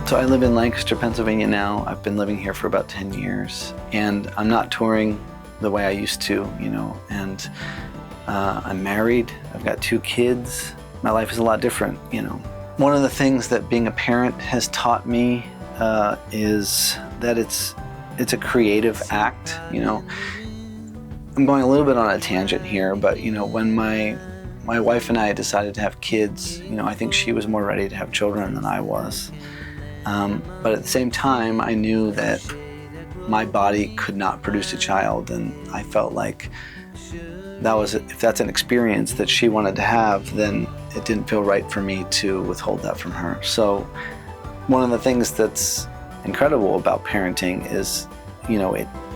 So I live in Lancaster, Pennsylvania now. I've been living here for about 10 years, and I'm not touring the way I used to, and I'm married. I've got 2 kids. My life is a lot different, One of the things that being a parent has taught me is that it's a creative act, I'm going a little bit on a tangent here, but when my wife and I decided to have kids, I think she was more ready to have children than I was. But at the same time, I knew that my body could not produce a child, and I felt like if that's an experience that she wanted to have, then it didn't feel right for me to withhold that from her. So one of the things that's incredible about parenting is,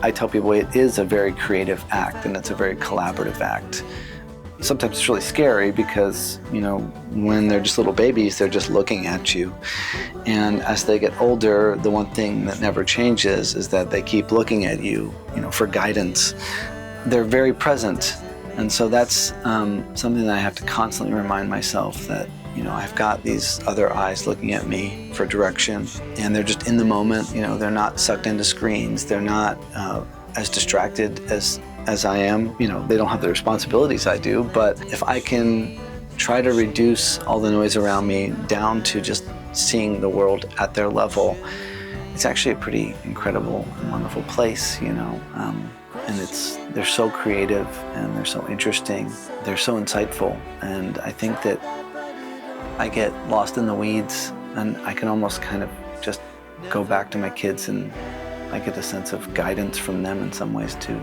I tell people it is a very creative act, and it's a very collaborative act. Sometimes it's really scary because, when they're just little babies, they're just looking at you. And as they get older, the one thing that never changes is that they keep looking at you, for guidance. They're very present. And so that's something that I have to constantly remind myself that, I've got these other eyes looking at me for direction, and they're just in the moment. They're not sucked into screens. They're not as distracted as I am. They don't have the responsibilities I do, but if I can try to reduce all the noise around me down to just seeing the world at their level, it's actually a pretty incredible and wonderful place, and they're so creative, and they're so interesting, they're so insightful, and I think that I get lost in the weeds, and I can almost kind of just go back to my kids, and I get a sense of guidance from them in some ways too.